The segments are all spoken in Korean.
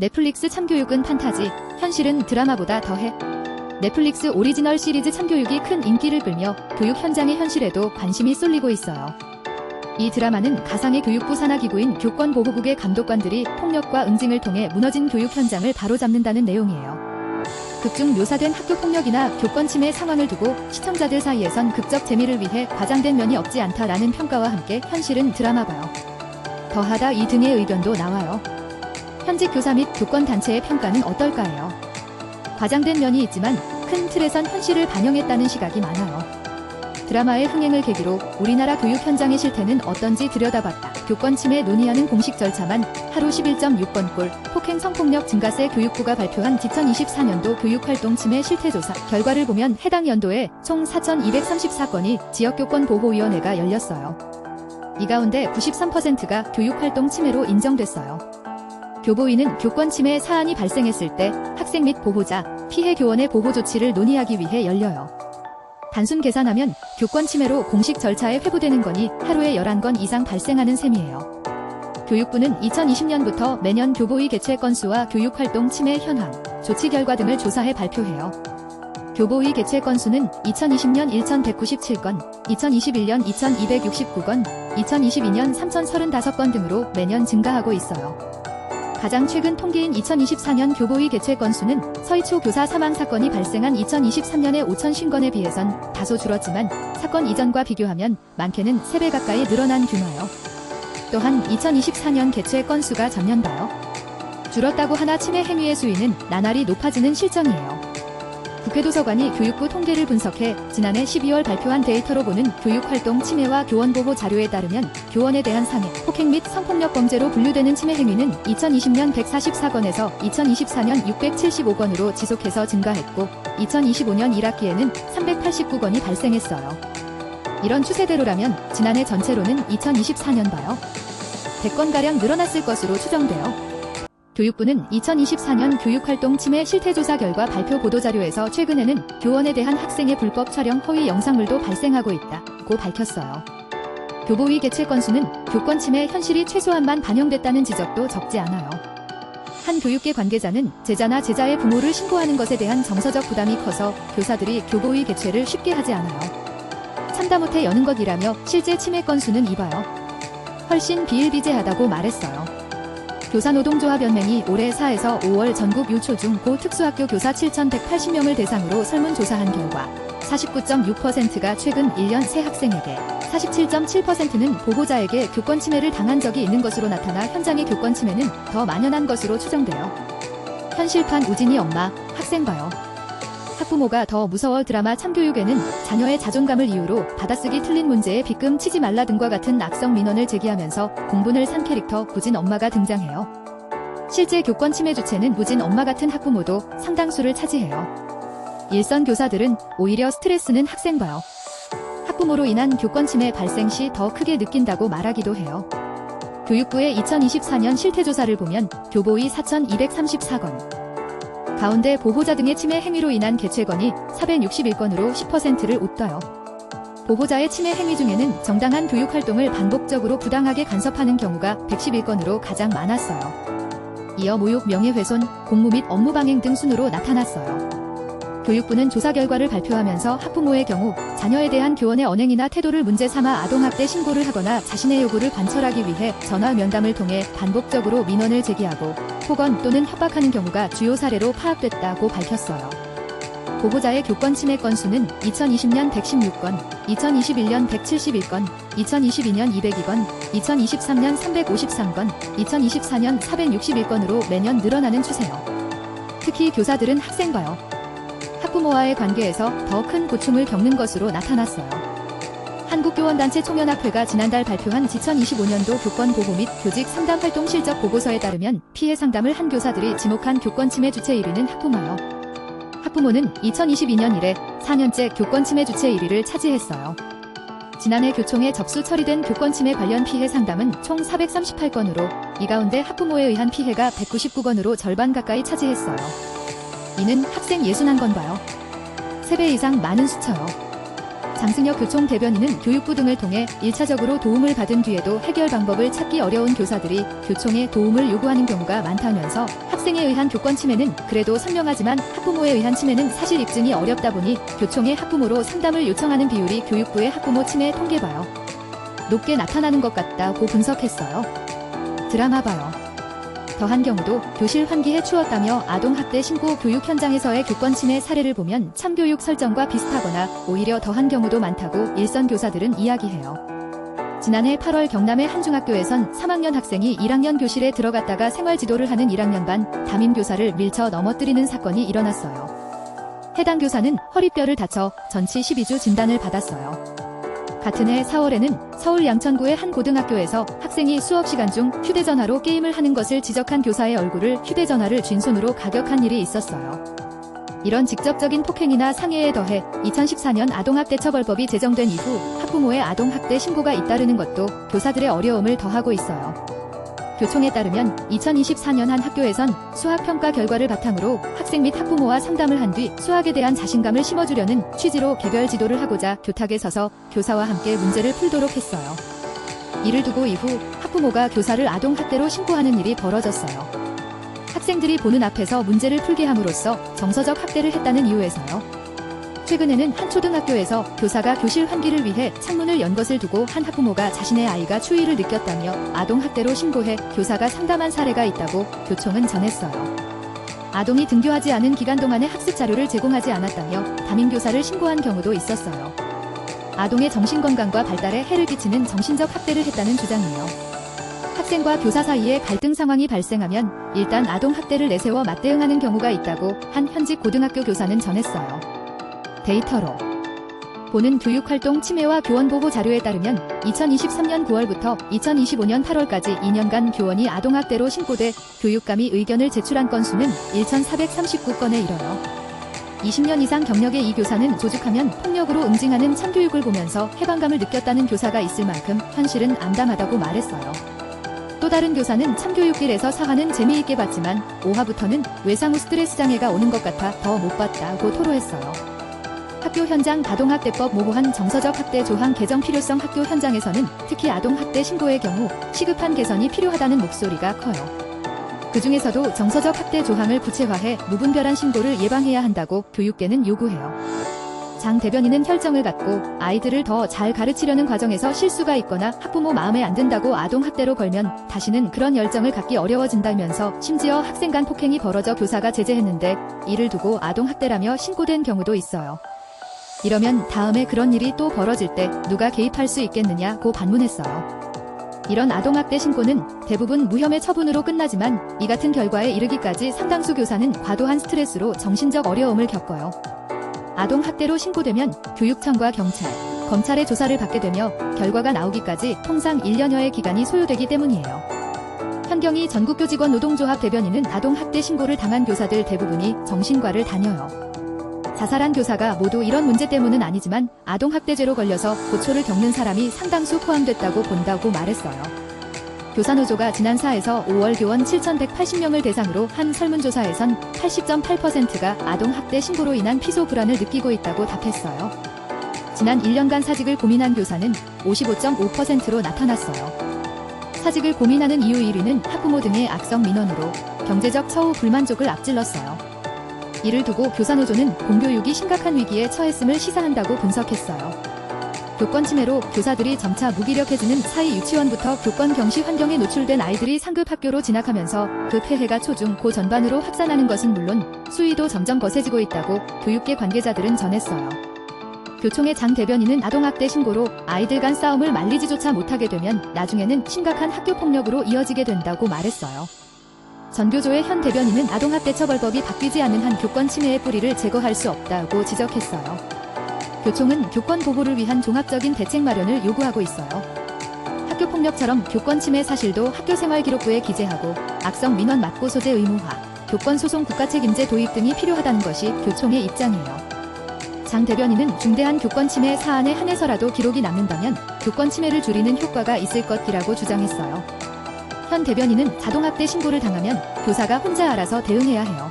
넷플릭스 참교육은 판타지, 현실은 드라마보다 더해. 넷플릭스 오리지널 시리즈 참교육이 큰 인기를 끌며 교육 현장의 현실에도 관심이 쏠리고 있어요. 이 드라마는 가상의 교육부 산하기구인 교권보호국의 감독관들이 폭력과 응징을 통해 무너진 교육 현장을 바로잡는다는 내용이에요. 극중 묘사된 학교폭력이나 교권 침해 상황을 두고 시청자들 사이에선 극적 재미를 위해 과장된 면이 없지 않다라는 평가와 함께 현실은 드라마봐요. 더하다 이 등의 의견도 나와요. 현직 교사 및 교권단체의 평가는 어떨까요? 과장된 면이 있지만 큰 틀에선 현실을 반영했다는 시각이 많아요. 드라마의 흥행을 계기로 우리나라 교육 현장의 실태는 어떤지 들여다봤다. 교권 침해 논의하는 공식 절차만 하루 11.6건꼴, 폭행 성폭력 증가세 교육부가 발표한 2024년도 교육활동 침해 실태조사 결과를 보면 해당 연도에 총 4,234건이 지역교권보호위원회가 열렸어요. 이 가운데 93%가 교육활동 침해로 인정됐어요. 교보위는 교권 침해 사안이 발생했을 때 학생 및 보호자, 피해 교원의 보호 조치를 논의하기 위해 열려요. 단순 계산하면 교권 침해로 공식 절차에 회부되는 건이 하루에 11건 이상 발생하는 셈이에요. 교육부는 2020년부터 매년 교보위 개최 건수와 교육활동 침해 현황, 조치 결과 등을 조사해 발표해요. 교보위 개최 건수는 2020년 1,197건, 2021년 2,269건, 2022년 3,035건 등으로 매년 증가하고 있어요. 가장 최근 통계인 2024년 교보위 개최 건수는 서희초 교사 사망 사건이 발생한 2023년의 5,050건에 비해선 다소 줄었지만 사건 이전과 비교하면 많게는 3배 가까이 늘어난 규모요. 또한 2024년 개최 건수가 전년봐요. 줄었다고 하나 침해 행위의 수위는 나날이 높아지는 실정이에요. 국회도서관이 교육부 통계를 분석해 지난해 12월 발표한 데이터로 보는 교육활동 침해와 교원보호 자료에 따르면 교원에 대한 상해, 폭행 및 성폭력 범죄로 분류되는 침해 행위는 2020년 144건에서 2024년 675건으로 지속해서 증가했고 2025년 1학기에는 389건이 발생했어요. 이런 추세대로라면 지난해 전체로는 2024년 봐요. 100건가량 늘어났을 것으로 추정돼요. 교육부는 2024년 교육활동 침해 실태조사 결과 발표 보도자료에서 최근에는 교원에 대한 학생의 불법 촬영 허위 영상물도 발생하고 있다고 밝혔어요. 교보위 개최 건수는 교권 침해 현실이 최소한만 반영됐다는 지적도 적지 않아요. 한 교육계 관계자는 제자나 제자의 부모를 신고하는 것에 대한 정서적 부담이 커서 교사들이 교보위 개최를 쉽게 하지 않아요. 참다 못해 여는 것이라며 실제 침해 건수는 이봐요. 훨씬 비일비재하다고 말했어요. 교사노동조합연맹이 올해 4에서 5월 전국 유초중 고 특수학교 교사 7,180명을 대상으로 설문조사한 결과 49.6%가 최근 1년 새 학생에게, 47.7%는 보호자에게 교권 침해를 당한 적이 있는 것으로 나타나 현장의 교권 침해는 더 만연한 것으로 추정돼요. 현실판 우진이 엄마, 학생 봐요. 학부모가 더 무서워 드라마 참교육에는 자녀의 자존감을 이유로 받아쓰기 틀린 문제에 빗금 치지 말라 등과 같은 악성 민원을 제기하면서 공분을 산 캐릭터 무진 엄마가 등장해요. 실제 교권 침해 주체는 무진 엄마 같은 학부모도 상당수를 차지해요. 일선 교사들은 오히려 스트레스는 학생 봐요. 학부모로 인한 교권 침해 발생 시 더 크게 느낀다고 말하기도 해요. 교육부의 2024년 실태조사를 보면 교보위 4,234건, 가운데 보호자 등의 침해 행위로 인한 개최건이 461건으로 10%를 웃돌아요. 보호자의 침해 행위 중에는 정당한 교육활동을 반복적으로 부당하게 간섭하는 경우가 111건으로 가장 많았어요. 이어 모욕, 명예훼손, 공무 및 업무방해 등 순으로 나타났어요. 교육부는 조사 결과를 발표하면서 학부모의 경우 자녀에 대한 교원의 언행이나 태도를 문제 삼아 아동학대 신고를 하거나 자신의 요구를 관철하기 위해 전화 면담을 통해 반복적으로 민원을 제기하고 폭언 또는 협박하는 경우가 주요 사례로 파악됐다고 밝혔어요. 보호자의 교권 침해 건수는 2020년 116건, 2021년 171건, 2022년 202건, 2023년 353건, 2024년 461건으로 매년 늘어나는 추세요. 특히 교사들은 학생 봐요. 학부모와의 관계에서 더 큰 고충을 겪는 것으로 나타났어요. 한국교원단체 총연합회가 지난달 발표한 2025년도 교권보호 및 교직 상담 활동 실적 보고서에 따르면 피해 상담을 한 교사들이 지목한 교권 침해 주체 1위는 학부모요. 학부모는 2022년 이래 4년째 교권 침해 주체 1위를 차지했어요. 지난해 교총에 접수 처리된 교권 침해 관련 피해 상담은 총 438건으로 이 가운데 학부모에 의한 피해가 199건으로 절반 가까이 차지했어요. 이는 학생 61건 봐요. 3배 이상 많은 수쳐요. 장승혁 교총 대변인은 교육부 등을 통해 1차적으로 도움을 받은 뒤에도 해결 방법을 찾기 어려운 교사들이 교총에 도움을 요구하는 경우가 많다면서 학생에 의한 교권 침해는 그래도 선명하지만 학부모에 의한 침해는 사실 입증이 어렵다 보니 교총의 학부모로 상담을 요청하는 비율이 교육부의 학부모 침해 통계 봐요 높게 나타나는 것 같다고 분석했어요. 드라마 봐요. 더한 경우도 교실 환기에 추웠다며 아동학대 신고 교육 현장에서의 교권 침해 사례를 보면 참교육 설정과 비슷하거나 오히려 더한 경우도 많다고 일선 교사들은 이야기해요. 지난해 8월 경남의 한 중학교에선 3학년 학생이 1학년 교실에 들어갔다가 생활지도를 하는 1학년 반 담임 교사를 밀쳐 넘어뜨리는 사건이 일어났어요. 해당 교사는 허리뼈를 다쳐 전치 12주 진단을 받았어요. 같은 해 4월에는 서울 양천구의 한 고등학교에서 학생이 수업 시간 중 휴대전화로 게임을 하는 것을 지적한 교사의 얼굴을 휴대전화를 쥔 손으로 가격한 일이 있었어요. 이런 직접적인 폭행이나 상해에 더해 2014년 아동학대처벌법이 제정된 이후 학부모의 아동학대 신고가 잇따르는 것도 교사들의 어려움을 더하고 있어요. 교총에 따르면 2024년 한 학교에선 수학평가 결과를 바탕으로 학생 및 학부모와 상담을 한 뒤 수학에 대한 자신감을 심어주려는 취지로 개별 지도를 하고자 교탁에 서서 교사와 함께 문제를 풀도록 했어요. 이를 두고 이후 학부모가 교사를 아동학대로 신고하는 일이 벌어졌어요. 학생들이 보는 앞에서 문제를 풀게 함으로써 정서적 학대를 했다는 이유에서요. 최근에는 한 초등학교에서 교사가 교실 환기를 위해 창문을 연 것을 두고 한 학부모가 자신의 아이가 추위를 느꼈다며 아동학대로 신고해 교사가 상담한 사례가 있다고 교총은 전했어요. 아동이 등교하지 않은 기간 동안의 학습 자료를 제공하지 않았다며 담임교사를 신고한 경우도 있었어요. 아동의 정신건강과 발달에 해를 끼치는 정신적 학대를 했다는 주장이에요. 학생과 교사 사이에 갈등 상황이 발생하면 일단 아동학대를 내세워 맞대응하는 경우가 있다고 한 현직 고등학교 교사는 전했어요. 데이터로 보는 교육활동 침해와 교원보호 자료에 따르면 2023년 9월부터 2025년 8월까지 2년간 교원이 아동학대로 신고돼 교육감이 의견을 제출한 건수는 1,439건에 이르러 20년 이상 경력의 이 교사는 조직하면 폭력으로 응징하는 참교육을 보면서 해방감을 느꼈다는 교사가 있을 만큼 현실은 암담하다고 말했어요. 또 다른 교사는 참교육길에서 사화는 재미있게 봤지만 5화부터는 외상 후 스트레스 장애가 오는 것 같아 더 못 봤다고 토로했어요. 학교 현장 아동학대법 모호한 정서적 학대 조항 개정 필요성 학교 현장에서는 특히 아동학대 신고의 경우 시급한 개선이 필요하다는 목소리가 커요. 그 중에서도 정서적 학대 조항을 구체화해 무분별한 신고를 예방해야 한다고 교육계는 요구해요. 장 대변인은 혈정을 갖고 아이들을 더 잘 가르치려는 과정에서 실수가 있거나 학부모 마음에 안 든다고 아동학대로 걸면 다시는 그런 열정을 갖기 어려워진다면서 심지어 학생 간 폭행이 벌어져 교사가 제재했는데 이를 두고 아동학대라며 신고된 경우도 있어요. 이러면 다음에 그런 일이 또 벌어질 때 누가 개입할 수 있겠느냐고 반문했어요. 이런 아동학대 신고는 대부분 무혐의 처분으로 끝나지만 이 같은 결과에 이르기까지 상당수 교사는 과도한 스트레스로 정신적 어려움을 겪어요. 아동학대로 신고되면 교육청과 경찰, 검찰의 조사를 받게 되며 결과가 나오기까지 통상 1년여의 기간이 소요되기 때문이에요. 현경희 전국교직원 노동조합 대변인은 아동학대 신고를 당한 교사들 대부분이 정신과를 다녀요. 자살한 교사가 모두 이런 문제 때문은 아니지만 아동학대죄로 걸려서 고초를 겪는 사람이 상당수 포함됐다고 본다고 말했어요. 교사노조가 지난 4에서 5월 교원 7,180명을 대상으로 한 설문조사에선 80.8%가 아동학대 신고로 인한 피소 불안을 느끼고 있다고 답했어요. 지난 1년간 사직을 고민한 교사는 55.5%로 나타났어요. 사직을 고민하는 이유 1위는 학부모 등의 악성 민원으로 경제적 처우 불만족을 앞질렀어요. 이를 두고 교사노조는 공교육이 심각한 위기에 처했음을 시사한다고 분석했어요. 교권 침해로 교사들이 점차 무기력해지는 사이 유치원부터 교권 경시 환경에 노출된 아이들이 상급 학교로 진학하면서 그 폐해가 초중 고 전반으로 확산하는 것은 물론 수위도 점점 거세지고 있다고 교육계 관계자들은 전했어요. 교총의 장 대변인은 아동학대 신고로 아이들 간 싸움을 말리지조차 못하게 되면 나중에는 심각한 학교폭력으로 이어지게 된다고 말했어요. 전교조의 현 대변인은 아동학대처벌법이 바뀌지 않는 한 교권 침해의 뿌리를 제거할 수 없다고 지적했어요. 교총은 교권 보호를 위한 종합적인 대책 마련을 요구하고 있어요. 학교폭력처럼 교권 침해 사실도 학교생활기록부에 기재하고 악성 민원 맞고 소재 의무화, 교권소송 국가책임제 도입 등이 필요하다는 것이 교총의 입장이에요. 장 대변인은 중대한 교권 침해 사안에 한해서라도 기록이 남는다면 교권 침해를 줄이는 효과가 있을 것이라고 주장했어요. 현 대변인은 아동학대 신고를 당하면 교사가 혼자 알아서 대응해야 해요.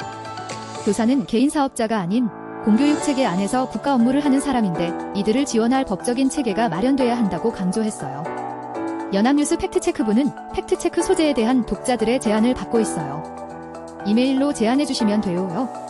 교사는 개인 사업자가 아닌 공교육 체계 안에서 국가 업무를 하는 사람인데 이들을 지원할 법적인 체계가 마련돼야 한다고 강조했어요. 연합뉴스 팩트체크부는 팩트체크 소재에 대한 독자들의 제안을 받고 있어요. 이메일로 제안해주시면 돼요.